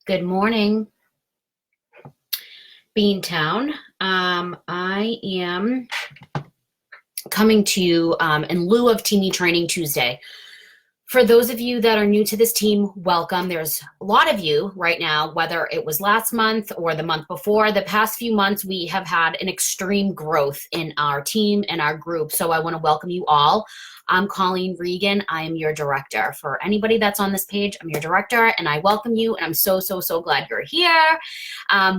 Good morning, Beantown. I am coming to you in lieu of Teamie Training Tuesday. For those of you that are new to this team, welcome. There's a lot of you right now, whether it was last month or the month before. The past few months, we have had an extreme growth in our team and our group. So I want to welcome you all. I'm Colleen Regan. I am your director. For anybody that's on this page, I'm your director, and I welcome you, and I'm so glad you're here.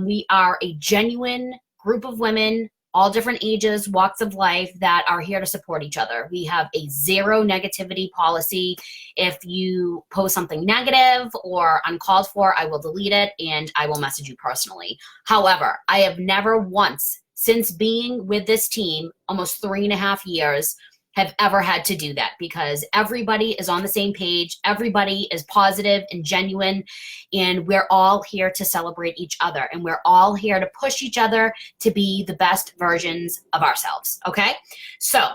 We are a genuine group of women, all different ages, walks of life, that are here to support each other. We have a zero negativity policy. If you post something negative or uncalled for, I will delete it and I will message you personally. However, I have never once, since being with this team, almost 3.5 years, have ever had to do that, because everybody is on the same page, everybody is positive and genuine, and we're all here to celebrate each other, and we're all here to push each other to be the best versions of ourselves, okay? So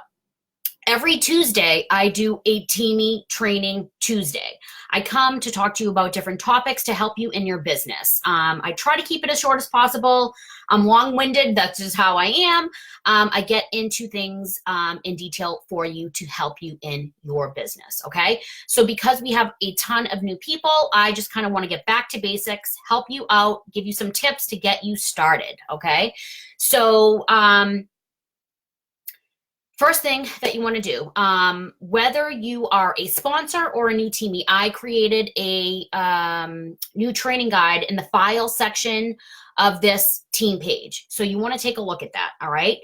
every Tuesday, I do a Teamie Training Tuesday. I come to talk to you about different topics to help you in your business. I try to keep it as short as possible. I'm long-winded. That's just how I am. I get into things in detail for you to help you in your business, okay? So because we have a ton of new people, I just kind of want to get back to basics, help you out, give you some tips to get you started, okay? So first thing that you want to do, whether you are a sponsor or a new teamie, I created a new training guide in the file section of this team page. So you want to take a look at that, all right?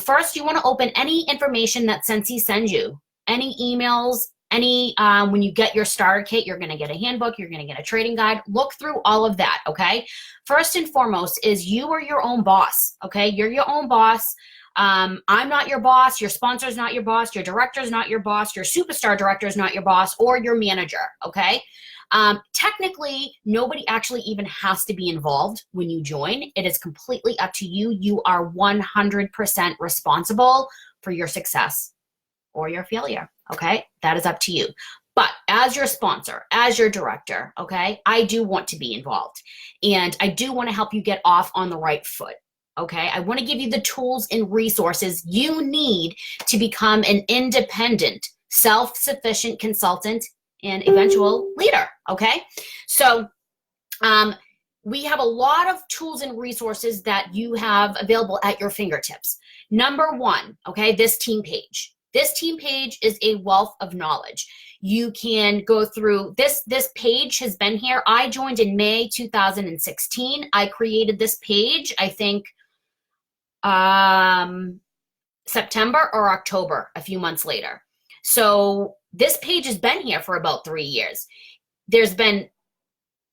First, you want to open any information that Sensei sends you, any emails, when you get your starter kit, you're going to get a handbook, you're going to get a trading guide. Look through all of that, okay? First and foremost is you are your own boss, okay? You're your own boss. I'm not your boss, your sponsor's not your boss, your director's not your boss, your superstar director's not your boss, or your manager, okay? Technically, nobody actually even has to be involved when you join. It is completely up to you. You are 100% responsible for your success or your failure, okay? That is up to you. But as your sponsor, as your director, okay, I do want to be involved, and I do want to help you get off on the right foot. Okay, I want to give you the tools and resources you need to become an independent, self-sufficient consultant and eventual leader, okay? So we have a lot of tools and resources that you have available at your fingertips. Number one, okay, this team page. This team page is a wealth of knowledge. You can go through this. This page has been here. I joined in May 2016. I created this page, I think, September or October, a few months later. So this page has been here for about 3 years. There's been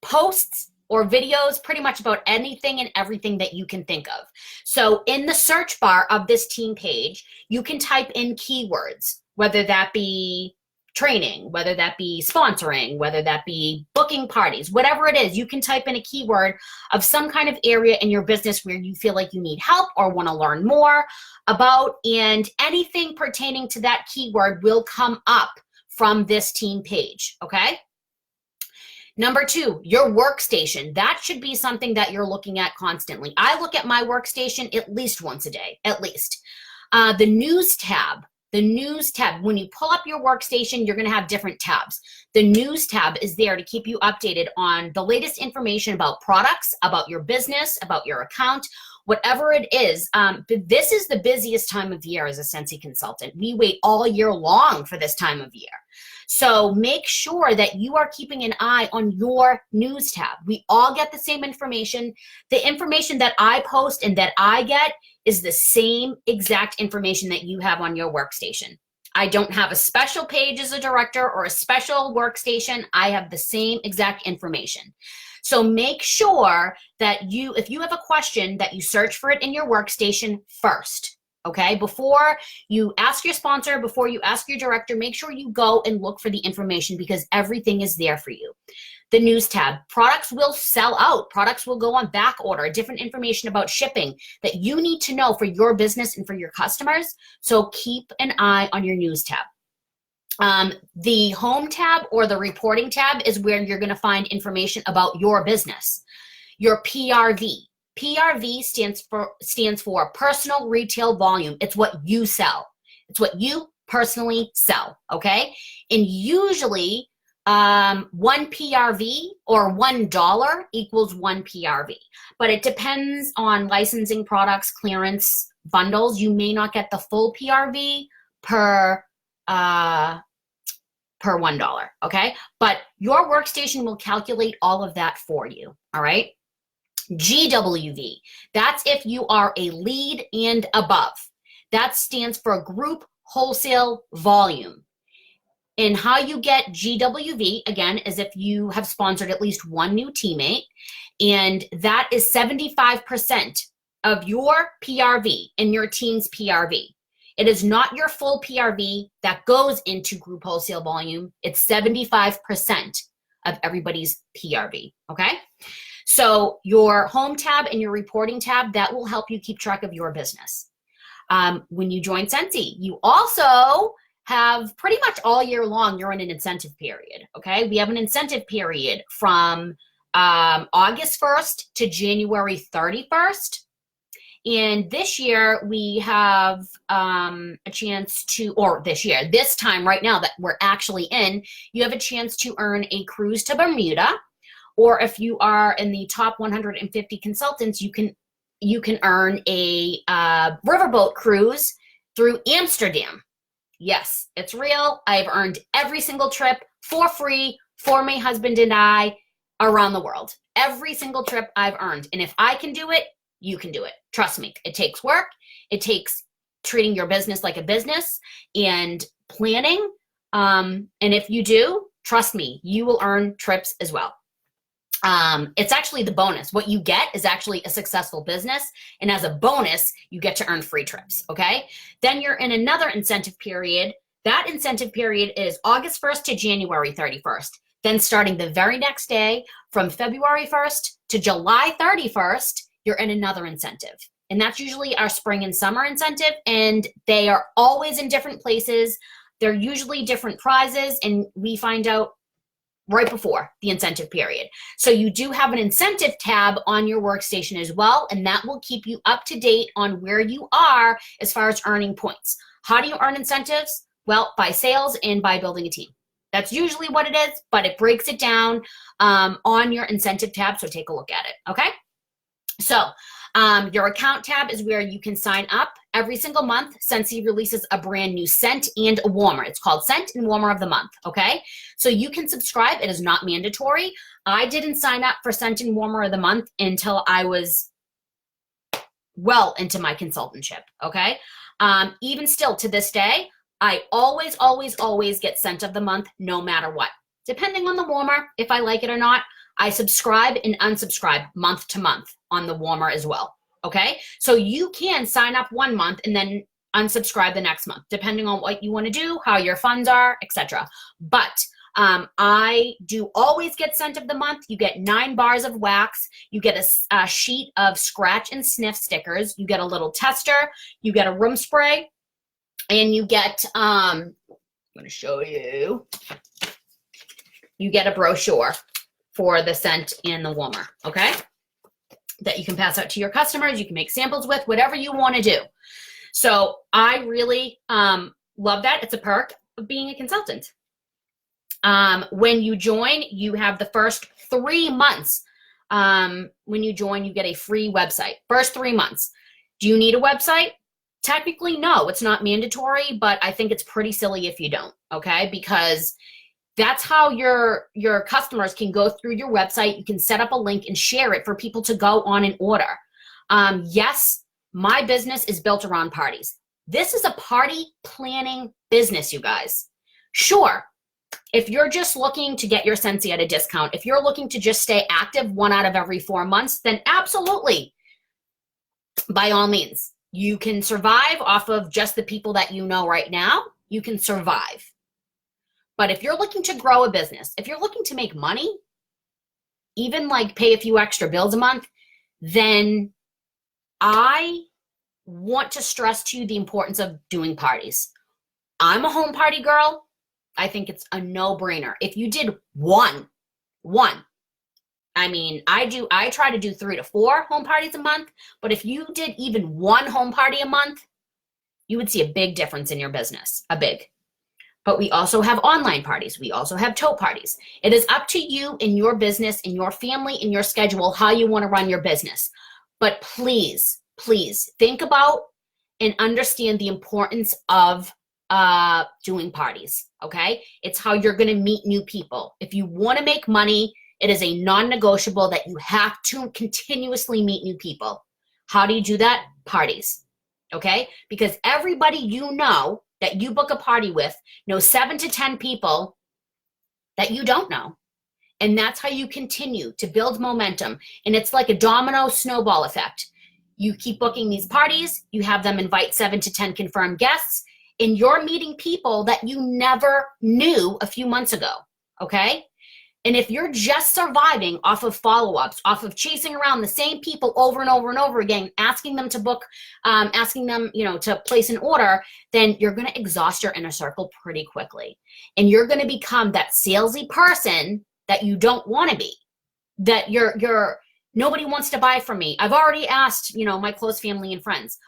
posts or videos pretty much about anything and everything that you can think of. So in the search bar of this team page, you can type in keywords, whether that be training, whether that be sponsoring, whether that be booking parties, whatever it is, you can type in a keyword of some kind of area in your business where you feel like you need help or want to learn more about, and anything pertaining to that keyword will come up from this team page, okay? Number two, your workstation. That should be something that you're looking at constantly. I look at my workstation at least once a day, at least. The news tab. The news tab, when you pull up your workstation, you're going to have different tabs. The news tab is there to keep you updated on the latest information about products, about your business, about your account, whatever it is. This is the busiest time of year as a Sensei consultant. We wait all year long for this time of year. So make sure that you are keeping an eye on your news tab. We all get the same information. The information that I post and that I get is the same exact information that you have on your workstation. I don't have a special page as a director or a special workstation. I have the same exact information. So make sure that if you have a question, that you search for it in your workstation first. Okay, before you ask your sponsor, before you ask your director, make sure you go and look for the information, because everything is there for you. The news tab, products will sell out. Products will go on back order, different information about shipping that you need to know for your business and for your customers. So keep an eye on your news tab. The home tab or the reporting tab is where you're going to find information about your business. Your PRV. PRV stands for personal retail volume. It's what you sell. It's what you personally sell, okay? And usually, one PRV or $1 equals one PRV. But it depends on licensing products, clearance, bundles. You may not get the full PRV per $1, okay? But your workstation will calculate all of that for you, all right? GWV, that's if you are a lead and above. That stands for group wholesale volume. And how you get GWV, again, is if you have sponsored at least one new teammate, and that is 75% of your PRV and your team's PRV. It is not your full PRV that goes into group wholesale volume. It's 75% of everybody's PRV, okay? So your home tab and your reporting tab, that will help you keep track of your business. When you join Scentsy, you also have pretty much all year long, you're in an incentive period, okay? We have an incentive period from August 1st to January 31st. And this year we have a chance to, or this time right now that we're actually in, you have a chance to earn a cruise to Bermuda. Or if you are in the top 150 consultants, you can earn a riverboat cruise through Amsterdam. Yes, it's real. I've earned every single trip for free for my husband and I around the world. Every single trip I've earned. And if I can do it, you can do it. Trust me. It takes work. It takes treating your business like a business and planning. And if you do, trust me, you will earn trips as well. It's actually the bonus. What you get is actually a successful business. And as a bonus, you get to earn free trips. Okay. Then you're in another incentive period. That incentive period is August 1st to January 31st. Then starting the very next day from February 1st to July 31st, you're in another incentive. And that's usually our spring and summer incentive. And they are always in different places. They're usually different prizes. And we find out right before the incentive period. So you do have an incentive tab on your workstation as well, and that will keep you up to date on where you are as far as earning points. How do you earn incentives? Well, by sales and by building a team. That's usually what it is, but it breaks it down on your incentive tab, so take a look at it, okay? So your account tab is where you can sign up every single month. Scentsy releases a brand new scent and a warmer. It's called Scent and Warmer of the Month, okay? So you can subscribe. It is not mandatory. I didn't sign up for Scent and Warmer of the Month until I was well into my consultantship, okay? Even still to this day, I always get Scent of the Month no matter what. Depending on the warmer, if I like it or not, I subscribe and unsubscribe month to month on the warmer as well, okay? So you can sign up one month and then unsubscribe the next month, depending on what you want to do, how your funds are, etc. But I do always get Scent of the Month. You get 9 bars of wax. You get a sheet of scratch and sniff stickers. You get a little tester. You get a room spray. And you get, I'm going to show you, you get a brochure for the scent and the warmer, okay? That you can pass out to your customers. You can make samples with, whatever you want to do. So I really love that. It's a perk of being a consultant. When you join, you have the first 3 months. When you join, you get a free website. First 3 months. Do you need a website? Technically, no. It's not mandatory, but I think it's pretty silly if you don't, okay? Because that's how your customers can go through your website. You can set up a link and share it for people to go on and order. Yes, my business is built around parties. This is a party planning business, you guys. Sure, if you're just looking to get your Scentsy at a discount, if you're looking to just stay active 1 out of every 4 months, then absolutely, by all means. You can survive off of just the people that you know right now. You can survive. But if you're looking to grow a business, if you're looking to make money, even like pay a few extra bills a month, then I want to stress to you the importance of doing parties. I'm a home party girl. I think it's a no-brainer. If you did one, I mean, I try to do 3 to 4 home parties a month, but if you did even one home party a month, you would see a big difference in your business, a big. But we also have online parties. We also have tote parties. It is up to you in your business, in your family, in your schedule, how you want to run your business. But please, please think about and understand the importance of doing parties, okay? It's how you're going to meet new people. If you want to make money, it is a non-negotiable that you have to continuously meet new people. How do you do that? Parties, okay? Because everybody you know that you book a party with knows 7 to 10 people that you don't know. And that's how you continue to build momentum. And it's like a domino snowball effect. You keep booking these parties, you have them invite 7 to 10 confirmed guests, and you're meeting people that you never knew a few months ago, okay? And if you're just surviving off of follow-ups, off of chasing around the same people over and over and over again, asking them to book, asking them, to place an order, then you're going to exhaust your inner circle pretty quickly. And you're going to become that salesy person that you don't want to be, that nobody wants to buy from me. I've already asked, my close family and friends.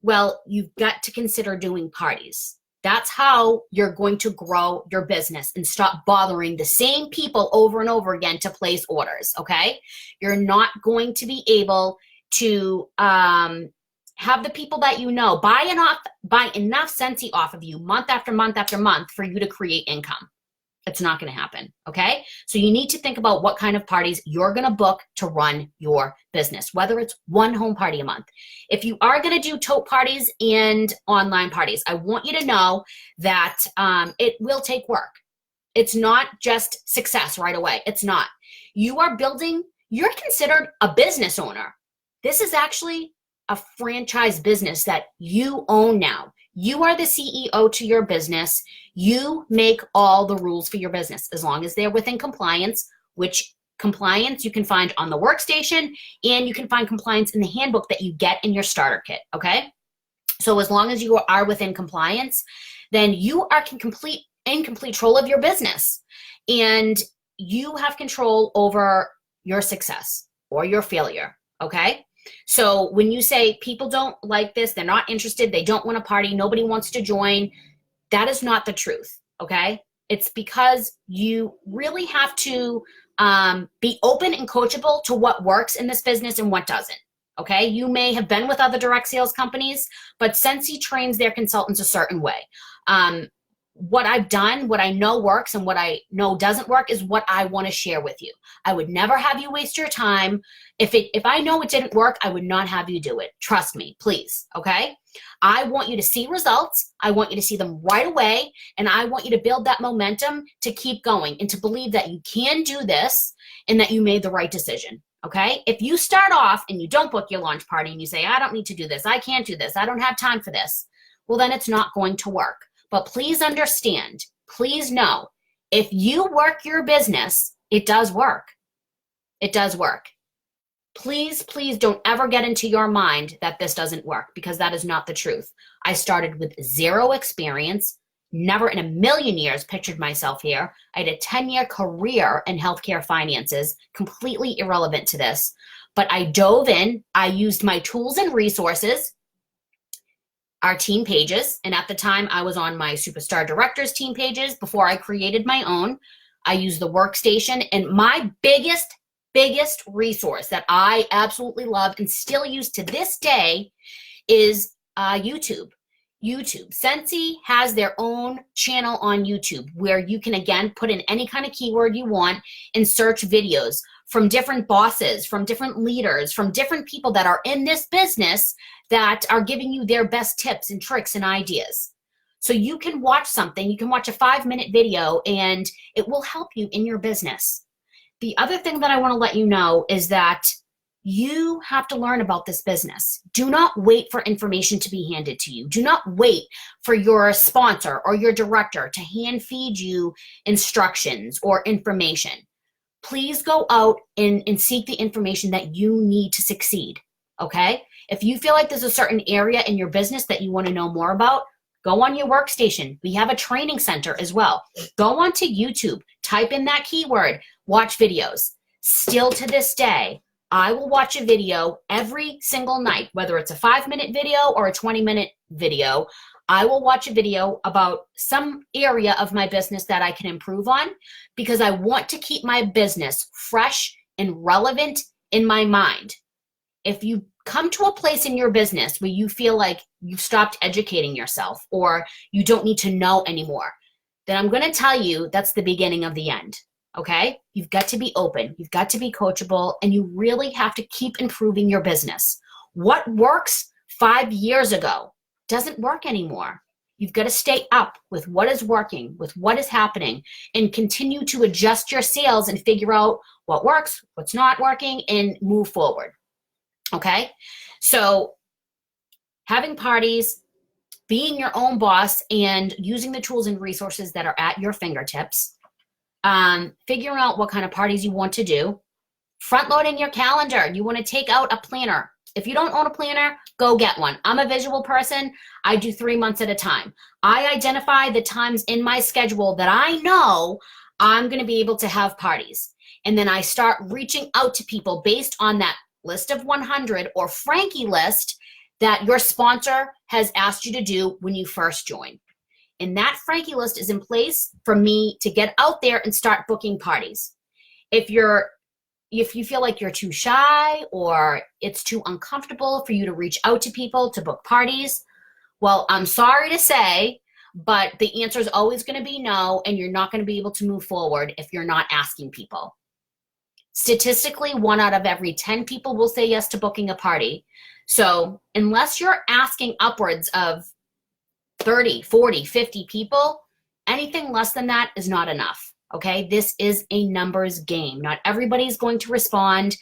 Well, you've got to consider doing parties. That's how you're going to grow your business and stop bothering the same people over and over again to place orders, okay? You're not going to be able to have the people that you know buy enough Scentsy off of you month after month after month for you to create income. It's not going to happen, okay? So you need to think about what kind of parties you're going to book to run your business, whether it's one home party a month. If you are going to do tote parties and online parties, I want you to know that it will take work. It's not just success right away. It's not. You're considered a business owner. This is actually a franchise business that you own now. You are the CEO to your business. You make all the rules for your business as long as they're within compliance, which compliance you can find on the workstation, and you can find compliance in the handbook that you get in your starter kit, okay? So as long as you are within compliance, then you are in complete control of your business, and you have control over your success or your failure, okay? So when you say people don't like this, they're not interested, they don't want to party, nobody wants to join, that is not the truth, okay? It's because you really have to be open and coachable to what works in this business and what doesn't, okay? You may have been with other direct sales companies, but Scentsy trains their consultants a certain way. What I've done, what I know works and what I know doesn't work is what I want to share with you. I would never have you waste your time. If I know it didn't work, I would not have you do it. Trust me, please, okay? I want you to see results. I want you to see them right away, and I want you to build that momentum to keep going and to believe that you can do this and that you made the right decision, okay? If you start off and you don't book your launch party and you say, I don't need to do this, I can't do this, I don't have time for this, well, then it's not going to work. But please understand, please know, if you work your business, it does work. It does work. Please, please don't ever get into your mind that this doesn't work, because that is not the truth. I started with 0 experience, never in a million years pictured myself here. I had a 10-year career in healthcare finances, completely irrelevant to this. But I dove in, I used my tools and resources, our team pages, and at the time I was on my Superstar Directors team pages before I created my own. I used the workstation, and my biggest resource that I absolutely love and still use to this day is YouTube. Scentsy has their own channel on YouTube where you can, again, put in any kind of keyword you want and search videos from different bosses, from different leaders, from different people that are in this business that are giving you their best tips and tricks and ideas. So you can watch something, you can watch a 5-minute video, and it will help you in your business. The other thing that I want to let you know is that you have to learn about this business. Do not wait for information to be handed to you. Do not wait for your sponsor or your director to hand feed you instructions or information. Please go out and seek the information that you need to succeed, okay? If you feel like there's a certain area in your business that you want to know more about, Go on your workstation. We have a training center as well. Go onto YouTube, type in that keyword, watch videos. Still to this day, I will watch a video every single night, whether it's a 5-minute video or a 20-minute video. I will watch a video about some area of my business that I can improve on because I want to keep my business fresh and relevant in my mind. If you come to a place in your business where you feel like you've stopped educating yourself or you don't need to know anymore, then I'm going to tell you that's the beginning of the end. Okay? You've got to be open. You've got to be coachable, and you really have to keep improving your business. What works 5 years ago doesn't work anymore. You've got to stay up with what is working, with what is happening, and continue to adjust your sales and figure out what works, what's not working, and move forward. Okay? So having parties, being your own boss, and using the tools and resources that are at your fingertips, figuring out what kind of parties you want to do, front loading your calendar. You want to take out a planner. If you don't own a planner, go get one. I'm a visual person. I do 3 months at a time. I identify the times in my schedule that I know I'm going to be able to have parties. And then I start reaching out to people based on that list of 100 or Frankie list that your sponsor has asked you to do when you first join. And that Frankie list is in place for me to get out there and start booking parties. If you feel like you're too shy or it's too uncomfortable for you to reach out to people to book parties, well, I'm sorry to say, but the answer is always going to be no, and you're not going to be able to move forward if you're not asking people. Statistically, 1 out of every 10 people will say yes to booking a party. So unless you're asking upwards of 30, 40, 50 people, anything less than that is not enough. Okay, this is a numbers game. Not everybody's going to respond.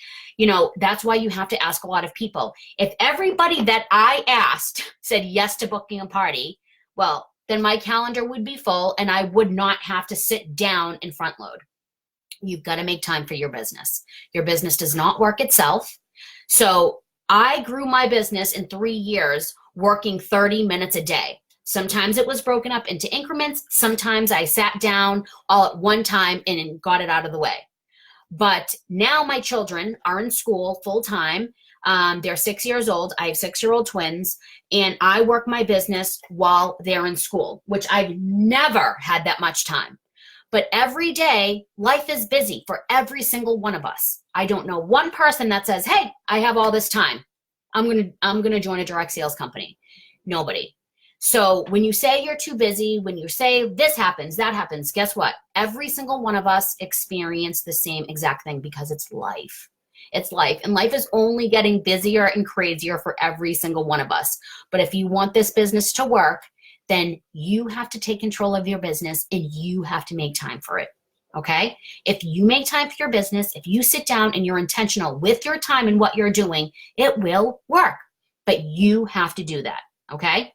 That's why you have to ask a lot of people. If everybody that I asked said yes to booking a party, well, then my calendar would be full and I would not have to sit down and front load. You've got to make time for your business. Your business does not work itself. So I grew my business in 3 years working 30 minutes a day. Sometimes it was broken up into increments. Sometimes I sat down all at one time and got it out of the way. But now my children are in school full time. They're 6 years old. I have 6-year-old twins, and I work my business while they're in school, which I've never had that much time. But every day, life is busy for every single one of us. I don't know one person that says, hey, I have all this time. I'm gonna join a direct sales company. Nobody. So when you say you're too busy, when you say this happens, that happens, guess what? Every single one of us experience the same exact thing because it's life. It's life. And life is only getting busier and crazier for every single one of us. But if you want this business to work, then you have to take control of your business and you have to make time for it. Okay? If you make time for your business, if you sit down and you're intentional with your time and what you're doing, it will work. But you have to do that. Okay?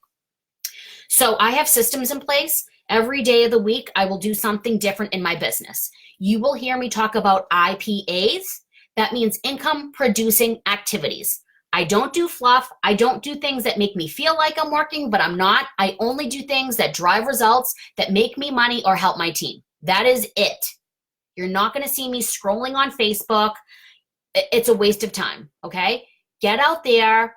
So I have systems in place. Every day of the week, I will do something different in my business. You will hear me talk about IPAs. That means income producing activities. I don't do fluff. I don't do things that make me feel like I'm working, but I'm not. I only do things that drive results, that make me money or help my team. That is it. You're not going to see me scrolling on Facebook. It's a waste of time, okay? Get out there,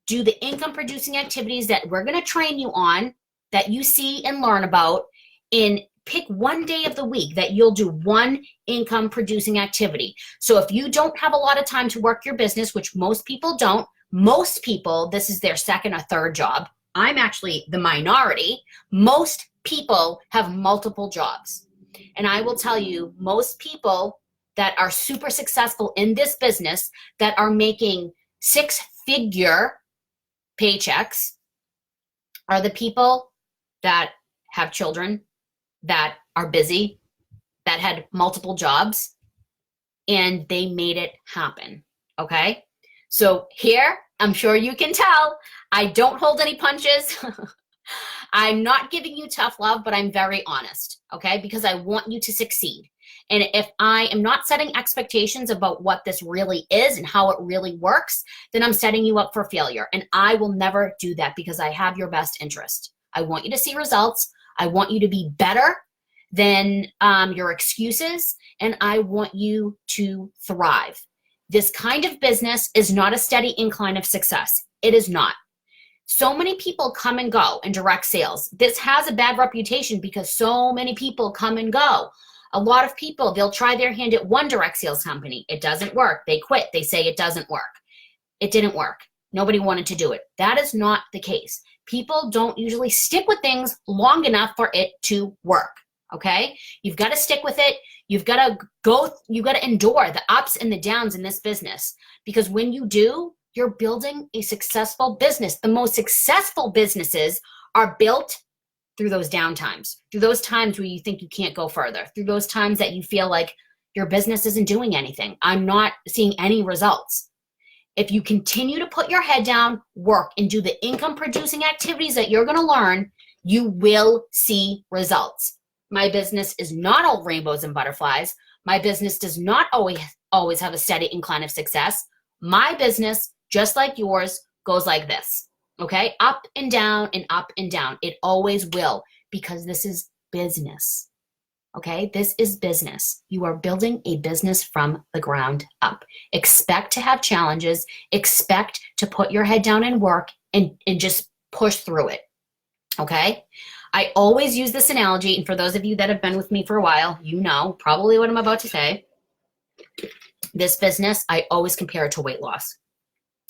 do the income producing activities that we're going to train you on, that you see and learn about, and pick one day of the week that you'll do one income producing activity. So if you don't have a lot of time to work your business, which most people don't, most people, this is their second or third job. I'm actually the minority. Most people have multiple jobs. And I will tell you, most people that are super successful in this business that are making 6-figure paychecks are the people that have children, that are busy, that had multiple jobs, and they made it happen, okay? So here, I'm sure you can tell, I don't hold any punches. I'm not giving you tough love, but I'm very honest, okay? Because I want you to succeed. And if I am not setting expectations about what this really is and how it really works, then I'm setting you up for failure. And I will never do that because I have your best interest. I want you to see results. I want you to be better than your excuses, and I want you to thrive. This kind of business is not a steady incline of success. It is not. So many people come and go in direct sales. This has a bad reputation because so many people come and go. A lot of people, they'll try their hand at one direct sales company. It doesn't work. They quit. They say it doesn't work. It didn't work. Nobody wanted to do it. That is not the case. People don't usually stick with things long enough for it to work. Okay? You've got to stick with it. You've got to endure the ups and the downs in this business, because when you do, you're building a successful business. The most successful businesses are built through those downtimes, through those times where you think you can't go further, through those times that you feel like your business isn't doing anything. I'm not seeing any results. If you continue to put your head down, work, and do the income producing activities that you're going to learn, you will see results. My business is not all rainbows and butterflies. My business does not always have a steady incline of success. My business, just like yours, goes like this, okay? Up and down and up and down. It always will, because this is business, okay? This is business. You are building a business from the ground up. Expect to have challenges. Expect to put your head down and work and just push through it, okay? I always use this analogy, and for those of you that have been with me for a while, you know probably what I'm about to say. This business, I always compare it to weight loss.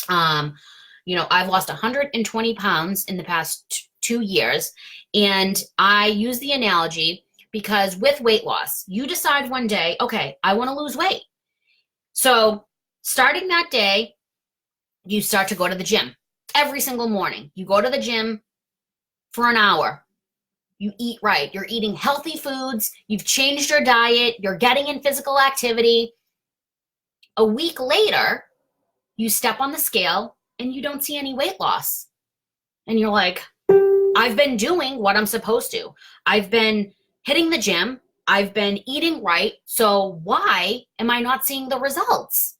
I've lost 120 pounds in the past 2 years, and I use the analogy because with weight loss, you decide one day, okay, I want to lose weight. So starting that day, you start to go to the gym every single morning. You go to the gym for an hour. You eat right. You're eating healthy foods. You've changed your diet. You're getting in physical activity. A week later, you step on the scale and you don't see any weight loss. And you're like, I've been doing what I'm supposed to. I've been hitting the gym. I've been eating right. So why am I not seeing the results?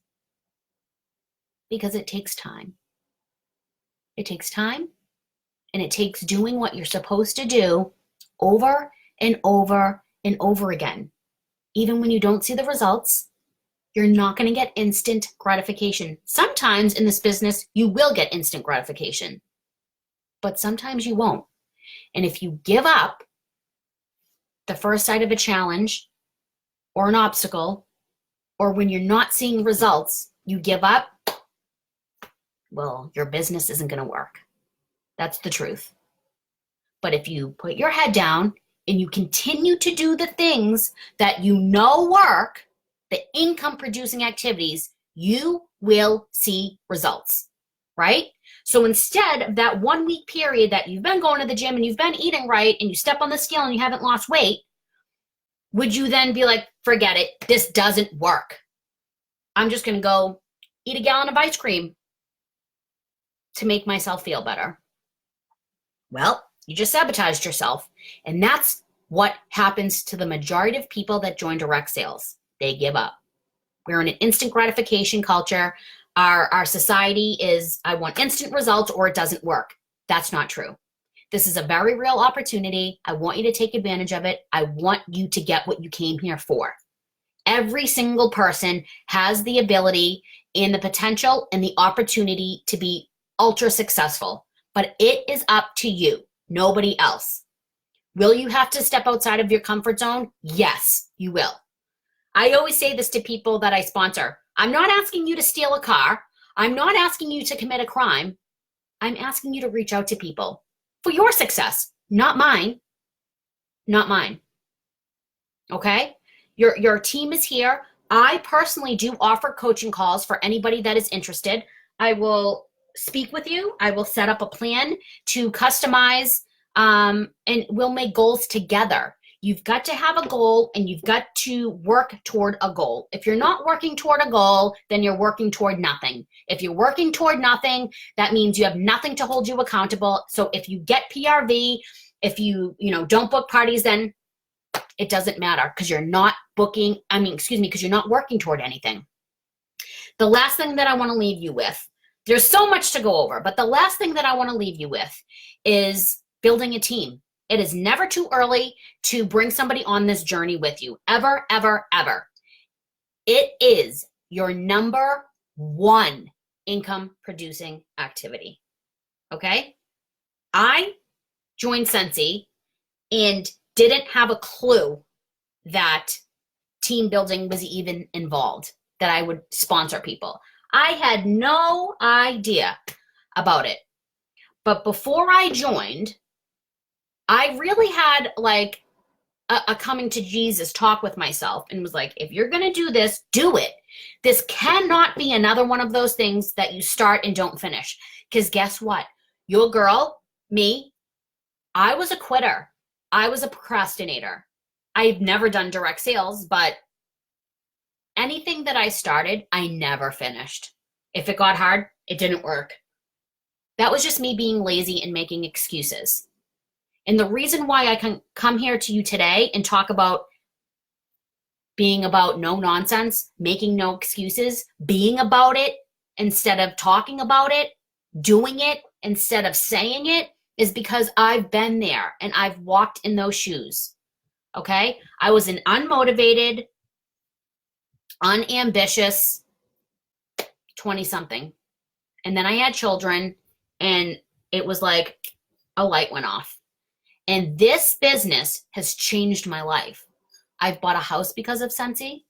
Because it takes time. It takes time, and it takes doing what you're supposed to do over and over and over again. Even when you don't see the results, you're not going to get instant gratification. Sometimes in this business, you will get instant gratification, but sometimes you won't. And if you give up the first sight of a challenge or an obstacle, or when you're not seeing results, you give up, well, your business isn't going to work. That's the truth. But if you put your head down and you continue to do the things that you know work, the income producing activities, you will see results, right? So instead of that 1 week period that you've been going to the gym and you've been eating right and you step on the scale and you haven't lost weight, would you then be like, forget it, this doesn't work. I'm just going to go eat a gallon of ice cream to make myself feel better. Well, you just sabotaged yourself. And that's what happens to the majority of people that join direct sales. They give up. We're in an instant gratification culture. Our society is, I want instant results or it doesn't work. That's not true. This is a very real opportunity. I want you to take advantage of it. I want you to get what you came here for. Every single person has the ability and the potential and the opportunity to be ultra successful, but it is up to you, nobody else. Will you have to step outside of your comfort zone? Yes, you will. I always say this to people that I sponsor. I'm not asking you to steal a car. I'm not asking you to commit a crime. I'm asking you to reach out to people for your success, not mine. Not mine. Okay? Your team is here. I personally do offer coaching calls for anybody that is interested. I will speak with you. I will set up a plan to customize, and we'll make goals together. You've got to have a goal and you've got to work toward a goal. If you're not working toward a goal, then you're working toward nothing. If you're working toward nothing, that means you have nothing to hold you accountable. So if you get PRV, if you don't book parties, then it doesn't matter because you're not because you're not working toward anything. The last thing that I want to leave you with, there's so much to go over, but the last thing that I want to leave you with is building a team. It is never too early to bring somebody on this journey with you. Ever, ever, ever. It is your number one income producing activity. Okay? I joined Sensi and didn't have a clue that team building was even involved, that I would sponsor people. I had no idea about it. But before I joined, I really had like a coming to Jesus talk with myself and was like, if you're going to do this, do it. This cannot be another one of those things that you start and don't finish. Because guess what? Your girl, me, I was a quitter. I was a procrastinator. I've never done direct sales, but anything that I started, I never finished. If it got hard, it didn't work. That was just me being lazy and making excuses. And the reason why I can come here to you today and talk about being about no nonsense, making no excuses, being about it instead of talking about it, doing it instead of saying it, is because I've been there and I've walked in those shoes. Okay? I was an unmotivated, unambitious 20-something. And then I had children and it was like a light went off. And this business has changed my life. I've bought a house because of Sensi.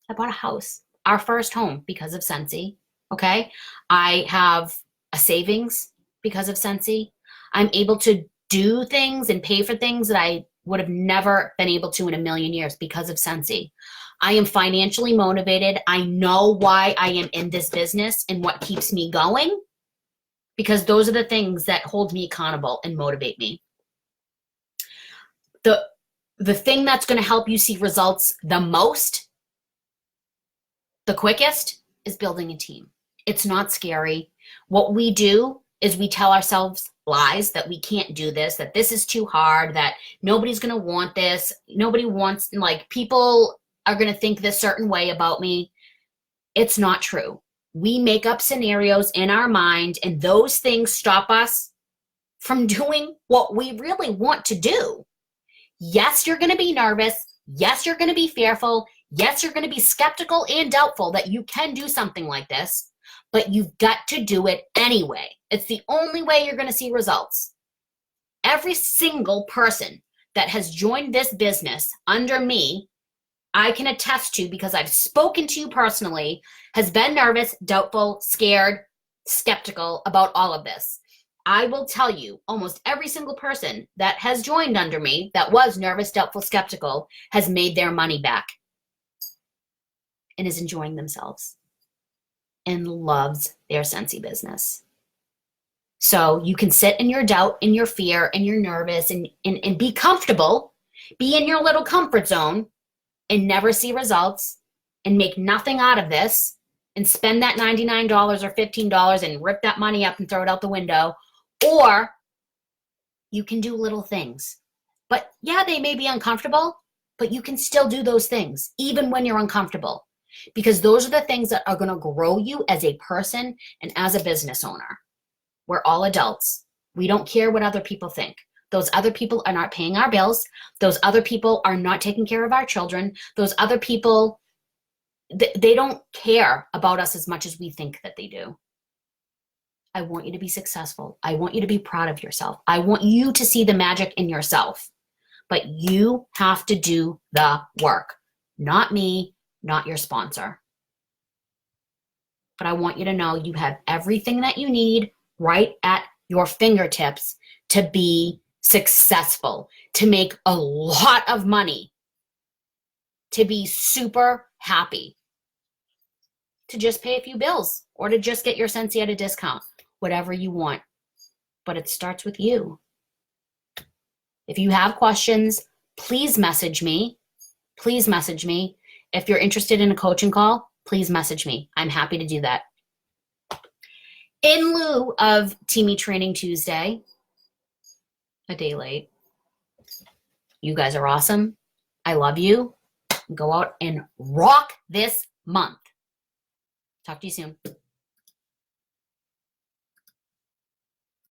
I bought a house, our first home, because of Sensi. Okay? I have a savings because of Sensi. I'm able to do things and pay for things that I would have never been able to in a million years because of Sensi. I am financially motivated. I know why I am in this business and what keeps me going, because those are the things that hold me accountable and motivate me. The thing that's going to help you see results the most, the quickest, is building a team. It's not scary. What we do is we tell ourselves lies that we can't do this, that this is too hard, that nobody's going to want this. Nobody wants, like, people are going to think this certain way about me. It's not true. We make up scenarios in our mind, and those things stop us from doing what we really want to do. Yes, you're going to be nervous. Yes, you're going to be fearful. Yes, you're going to be skeptical and doubtful that you can do something like this, but you've got to do it anyway. It's the only way you're going to see results. Every single person that has joined this business under me, I can attest to, because I've spoken to you personally, has been nervous, doubtful, scared, skeptical about all of this. I will tell you, almost every single person that has joined under me that was nervous, doubtful, skeptical has made their money back and is enjoying themselves and loves their Sensi business. So you can sit in your doubt, in your fear, and your nervous, and be comfortable, be in your little comfort zone, and never see results, and make nothing out of this, and spend that $99 or $15 and rip that money up and throw it out the window. Or you can do little things. But yeah, they may be uncomfortable, but you can still do those things, even when you're uncomfortable. Because those are the things that are going to grow you as a person and as a business owner. We're all adults. We don't care what other people think. Those other people are not paying our bills. Those other people are not taking care of our children. Those other people, they don't care about us as much as we think that they do. I want you to be successful. I want you to be proud of yourself. I want you to see the magic in yourself. But you have to do the work. Not me, not your sponsor. But I want you to know you have everything that you need right at your fingertips to be successful, to make a lot of money, to be super happy, to just pay a few bills, or to just get your Sensi at a discount. Whatever you want, but it starts with you. If you have questions, please message me. Please message me. If you're interested in a coaching call, please message me. I'm happy to do that. In lieu of Teamie Training Tuesday, a day late, you guys are awesome. I love you. Go out and rock this month. Talk to you soon.